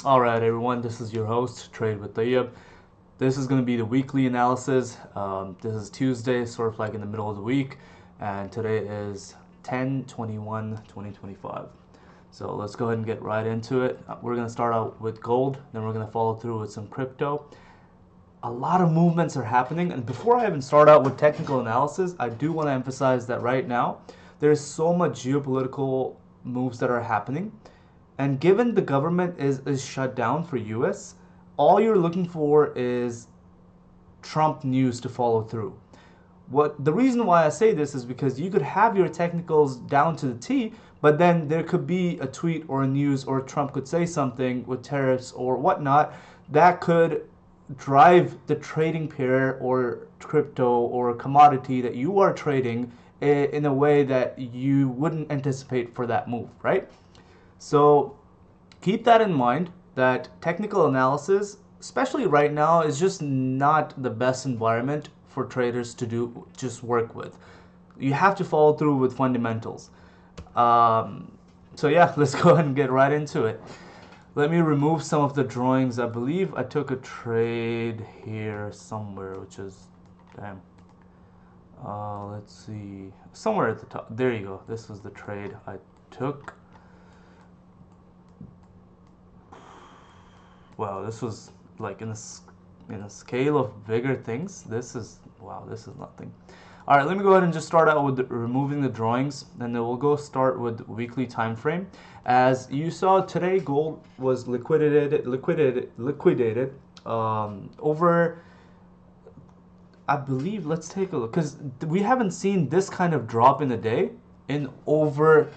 Alright everyone, this is your host, Trade with Tayyib. This is going to be the weekly analysis. This is Tuesday, sort of like in the middle of the week, and today is 10/21/2025. So let's go ahead and get right into it. We're going to start out with gold, then we're going to follow through with some crypto. A lot of movements are happening, and before I even start out with technical analysis, I do want to emphasize that right now there's so much geopolitical moves that are happening, and given the government is shut down for US, all you're looking for is Trump news to follow through. What the reason why I say this is because you could have your technicals down to the T, but then there could be a tweet or a news or Trump could say something with tariffs or whatnot that could drive the trading pair or crypto or commodity that you are trading in a way that you wouldn't anticipate for that move, right? So keep that in mind that technical analysis, especially right now, is just not the best environment for traders to do just work with. You have to follow through with fundamentals. Um, so yeah, let's go ahead and get right into it. Let me remove some of the drawings. I believe I took a trade here somewhere, which is, damn. Let's see, somewhere at the top. There you go. This was the trade I took. Wow, this was like in a scale of bigger things. This is wow. This is nothing. All right, let me go ahead and just start out with removing the drawings, and then we'll go start with weekly time frame. As you saw today, gold was liquidated over. I believe. Let's take a look because we haven't seen this kind of drop in a day in over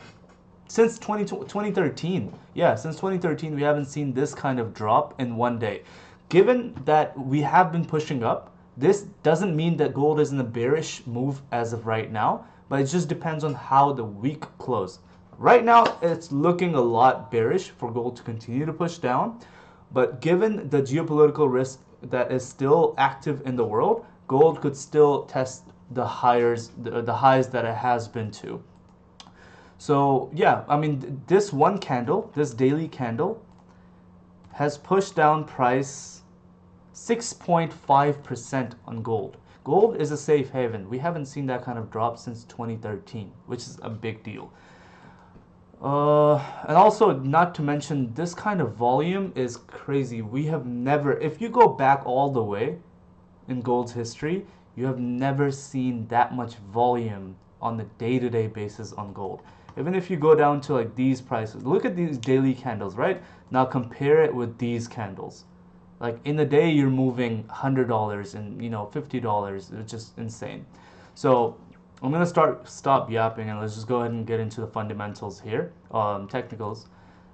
since 2013. Yeah, since 2013 we haven't seen this kind of drop in one day. Given that we have been pushing up, this doesn't mean that gold is in a bearish move as of right now, but it just depends on how the week closed. Right now it's looking a lot bearish for gold to continue to push down, but given the geopolitical risk that is still active in the world, gold could still test the highs that it has been to. So yeah, I mean this one candle, this daily candle, has pushed down price 6.5% on gold. Gold is a safe haven. We haven't seen that kind of drop since 2013, which is a big deal. And also, not to mention, this kind of volume is crazy. We have never, if you go back all the way in gold's history, you have never seen that much volume on the day-to-day basis on gold. Even if you go down to like these prices, look at these daily candles, right? Now compare it with these candles. Like in a day, you're moving $100 and $50. It's just insane. So I'm gonna stop yapping and let's just go ahead and get into the fundamentals here, technicals.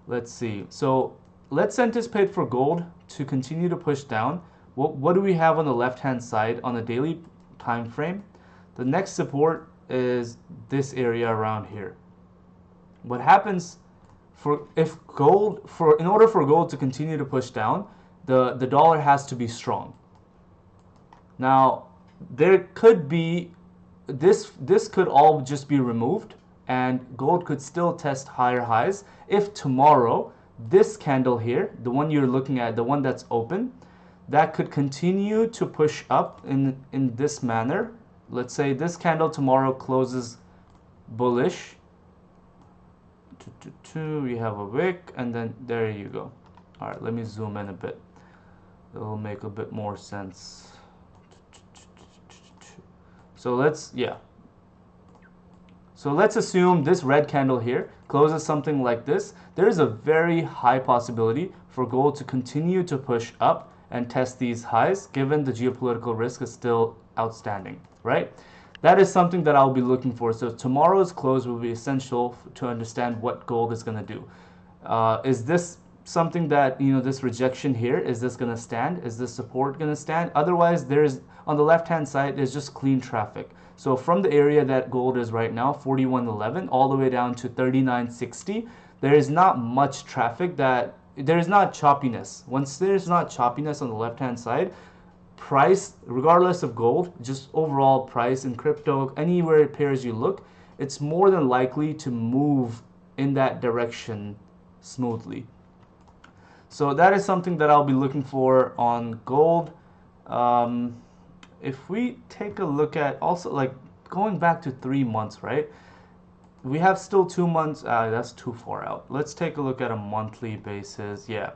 Let's see. So let's anticipate for gold to continue to push down. What do we have on the left hand side on the daily time frame? The next support is this area around here. What happens for if gold for in order for gold to continue to push down, the dollar has to be strong. Now there could be this could all just be removed and gold could still test higher highs if tomorrow this candle here, the one you're looking at, the one that's open, that could continue to push up in this manner. Let's say this candle tomorrow closes bullish. We have a wick, and then there you go. All right, let me zoom in a bit. It'll make a bit more sense. So let's assume this red candle here closes something like this. There is a very high possibility for gold to continue to push up and test these highs, given the geopolitical risk is still outstanding, right? That is something that I'll be looking for. So tomorrow's close will be essential to understand what gold is going to do. Is this something that, this rejection here, is this going to stand? Is this support going to stand? Otherwise, there's on the left hand side, there's just clean traffic. So from the area that gold is right now, 41.11, all the way down to 39.60, there is not much traffic there is not choppiness. Once there's not choppiness on the left hand side, price, regardless of gold, just overall price in crypto, anywhere it appears you look, it's more than likely to move in that direction smoothly. So that is something that I'll be looking for on gold. Um, if we take a look at also like going back to 3 months, right? We have still 2 months. That's too far out. Let's take a look at a monthly basis. Yeah,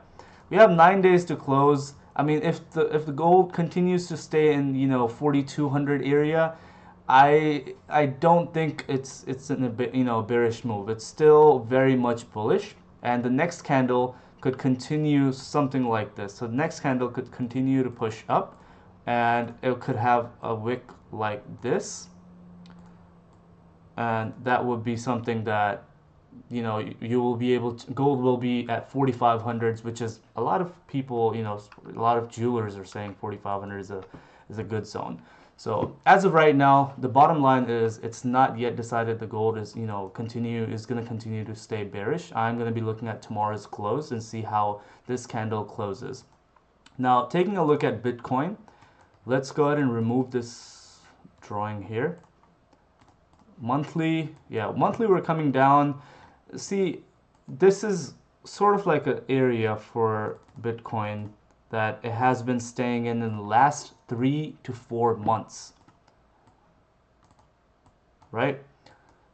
we have 9 days to close. I mean, if the gold continues to stay in 4,200 area, I don't think it's in a bit bearish move. It's still very much bullish, and the next candle could continue something like this. So the next candle could continue to push up, and it could have a wick like this, and that would be something that you will be able to, gold will be at 4,500s, which is a lot of people, a lot of jewelers are saying 4,500 is a good zone. So as of right now, the bottom line is it's not yet decided the gold is going to continue to stay bearish. I'm going to be looking at tomorrow's close and see how this candle closes. Now taking a look at Bitcoin, let's go ahead and remove this drawing here. Monthly, yeah, monthly we're coming down. See, this is sort of like an area for Bitcoin that it has been staying in the last 3 to 4 months, right?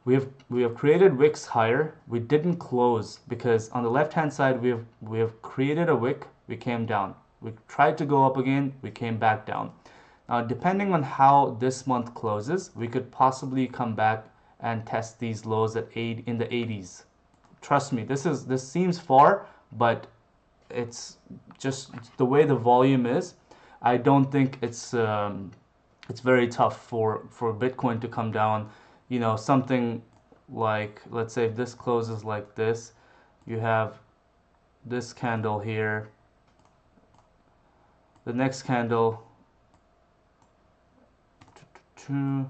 We have created wicks higher. We didn't close because on the left hand side we have created a wick, we came down. We tried to go up again, we came back down. Now, depending on how this month closes, we could possibly come back and test these lows at in the 80s. Trust me, this seems far, but it's just the way the volume is. I don't think it's very tough for Bitcoin to come down. Something like, let's say if this closes like this, you have this candle here. The next candle could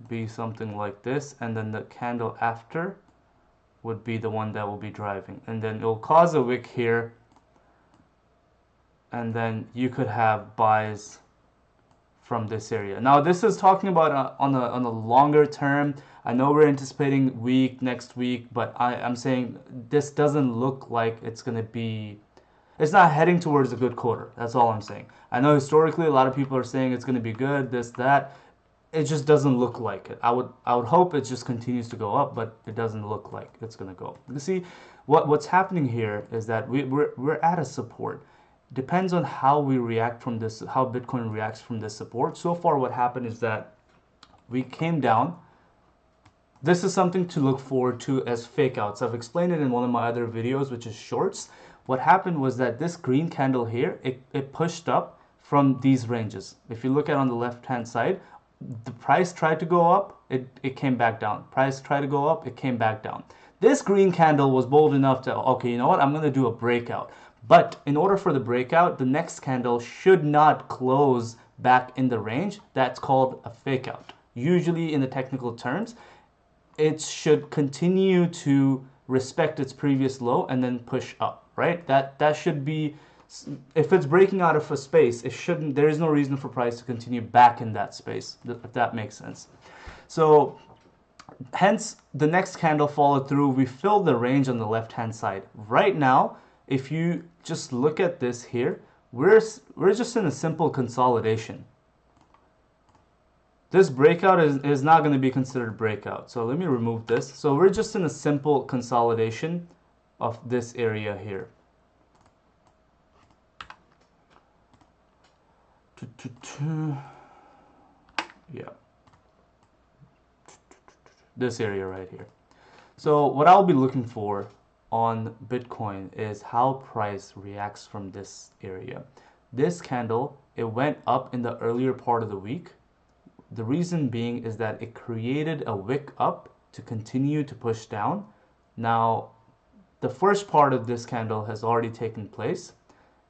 be something like this, and then the candle after would be the one that will be driving, and then it will cause a wick here, and then you could have buys from this area. Now this is talking about on a longer term. I know we're anticipating next week, but I'm saying this doesn't look like it's going to be, it's not heading towards a good quarter. That's all I'm saying. I know historically a lot of people are saying it's going to be good, this, that. It just doesn't look like it. I would hope it just continues to go up, but it doesn't look like it's going to go. You see, what's happening here is that we're at a support. Depends on how we react from this, how Bitcoin reacts from this support. So far what happened is that we came down. This is something to look forward to as fake outs. I've explained it in one of my other videos, which is shorts. What happened was that this green candle here, it pushed up from these ranges. If you look at on the left hand side, the price tried to go up, it came back down. Price tried to go up, it came back down. This green candle was bold enough to, okay, you know what, I'm going to do a breakout. But in order for the breakout, the next candle should not close back in the range. That's called a fake out. Usually in the technical terms, it should continue to respect its previous low and then push up, right? That should be, if it's breaking out of a space, it shouldn't, there is no reason for price to continue back in that space, if that makes sense. So hence the next candle followed through. We filled the range on the left hand side. Right now, if you just look at this here, we're just in a simple consolidation. This breakout is not going to be considered breakout. So let me remove this. So we're just in a simple consolidation of this area here. Yeah, this area right here. So what I'll be looking for on Bitcoin is how price reacts from this area. This candle, it went up in the earlier part of the week. The reason being is that it created a wick up to continue to push down. Now the first part of this candle has already taken place.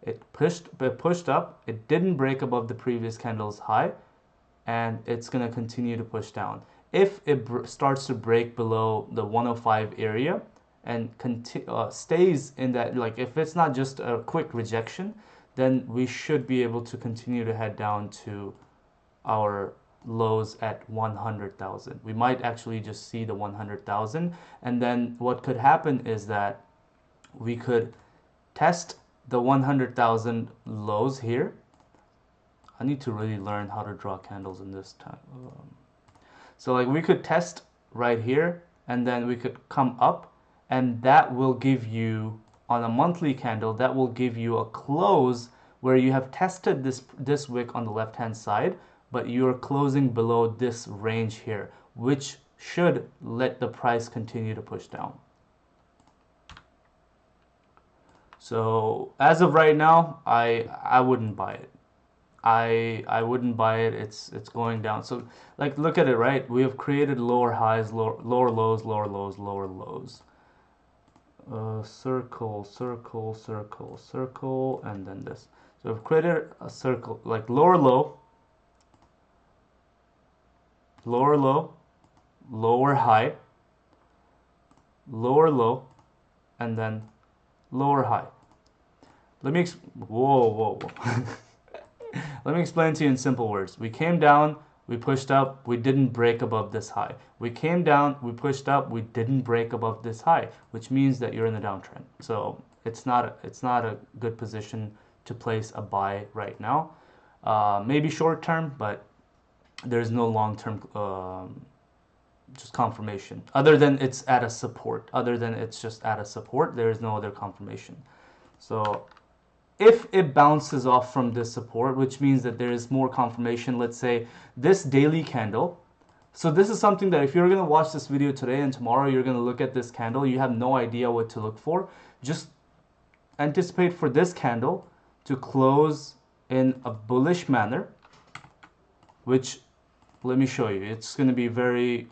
It pushed up, it didn't break above the previous candle's high, and it's going to continue to push down. If it starts to break below the 105 area and stays in that, like if it's not just a quick rejection, then we should be able to continue to head down to our lows at 100,000. We might actually just see the 100,000, and then what could happen is that we could test the 100,000 lows here. I need to really learn how to draw candles in this time. So like we could test right here, and then we could come up, and that will give you, on a monthly candle, that will give you a close where you have tested this wick on the left hand side, but you're closing below this range here, which should let the price continue to push down. So as of right now, I wouldn't buy it. I wouldn't buy it. It's going down. So like look at it, right? We have created lower highs, lower lows, lower lows, lower lows. Circle, circle, circle, circle, and then this. So we've created a circle, like lower low, lower low, lower high, lower low, and then lower high. Let me whoa. Let me explain to you in simple words. We came down, we pushed up, we didn't break above this high. We came down, we pushed up, we didn't break above this high, which means that you're in the downtrend. So it's not a good position to place a buy right now. Maybe short term, but there's no long term just confirmation. Other than it's at a support. Other than it's just at a support, there is no other confirmation. So if it bounces off from this support, which means that there is more confirmation, let's say this daily candle. So this is something that if you're going to watch this video today and tomorrow you're going to look at this candle, you have no idea what to look for. Just anticipate for this candle to close in a bullish manner, which, let me show you. It's going to be very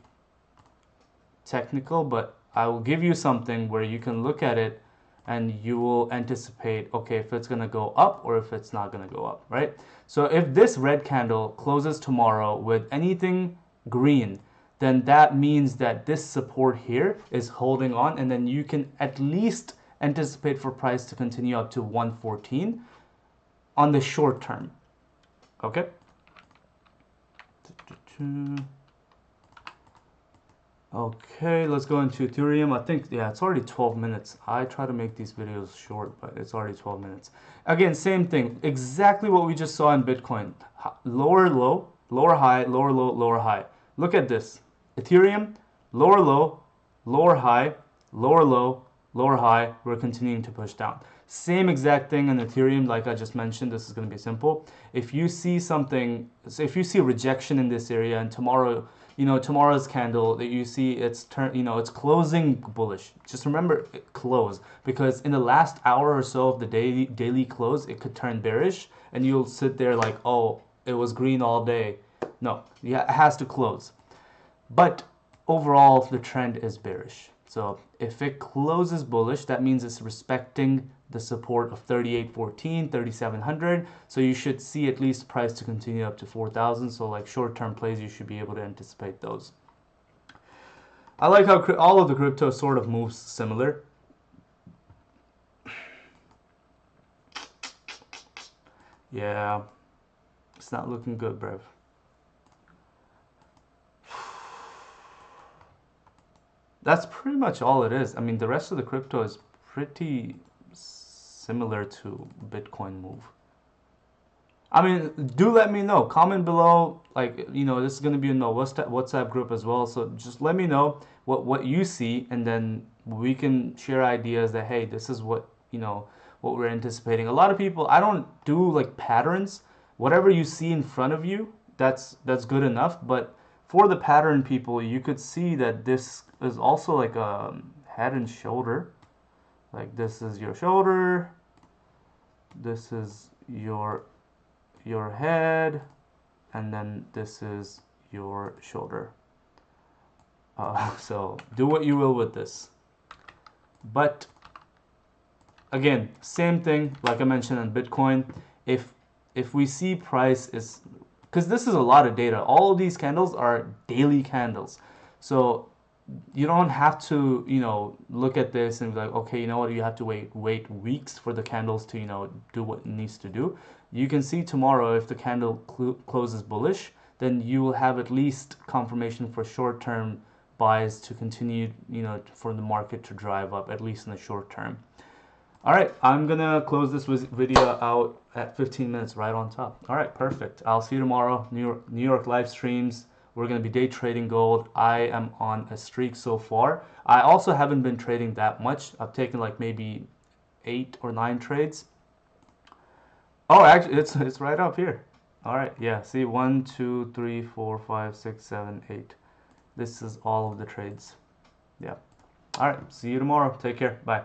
technical, but I will give you something where you can look at it and you will anticipate, okay, if it's going to go up or if it's not going to go up, right? So if this red candle closes tomorrow with anything green, then that means that this support here is holding on, and then you can at least anticipate for price to continue up to 114 on the short term, okay? Okay, let's go into Ethereum. I think, yeah, it's already 12 minutes. I try to make these videos short, but it's already 12 minutes. Again, same thing. Exactly what we just saw in Bitcoin. Lower low, lower high, lower low, lower high. Look at this. Ethereum, lower low, lower high, lower low, lower high. We're continuing to push down. Same exact thing in Ethereum, like I just mentioned. This is going to be simple. If you see something, so if you see rejection in this area, and tomorrow, tomorrow's candle that you see, it's it's closing bullish. Just remember, close, because in the last hour or so of the daily close, it could turn bearish, and you'll sit there like, oh, it was green all day. No, yeah, it has to close. But overall, the trend is bearish. So if it closes bullish, that means it's respecting the support of 3814, 3700. So you should see at least price to continue up to 4000. So like short-term plays, you should be able to anticipate those. I like how all of the crypto sort of moves similar. Yeah, it's not looking good, bruv. That's pretty much all it is. I mean, the rest of the crypto is pretty similar to Bitcoin move. I mean, do let me know. Comment below. Like, this is going to be in the WhatsApp group as well. So just let me know what you see, and then we can share ideas that, hey, this is what we're anticipating. A lot of people, I don't do like patterns. Whatever you see in front of you, that's good enough. But for the pattern people, you could see that this is also like a head and shoulder. Like this is your shoulder, this is your head, and then this is your shoulder. So do what you will with this. But again, same thing like I mentioned on Bitcoin. If we see price is, because this is a lot of data. All of these candles are daily candles. So you don't have to, look at this and be like, okay, you know what, you have to wait weeks for the candles to, do what it needs to do. You can see tomorrow if the candle closes bullish, then you will have at least confirmation for short-term buys to continue, for the market to drive up, at least in the short term. All right, I'm gonna close this video out at 15 minutes right on top. All right, perfect. I'll see you tomorrow. New York live streams. We're gonna be day trading gold. I am on a streak so far. I also haven't been trading that much. I've taken like maybe 8 or 9 trades. Oh, actually, it's right up here. All right, yeah. See, 1, 2, 3, 4, 5, 6, 7, 8. This is all of the trades. Yeah. All right. See you tomorrow. Take care. Bye.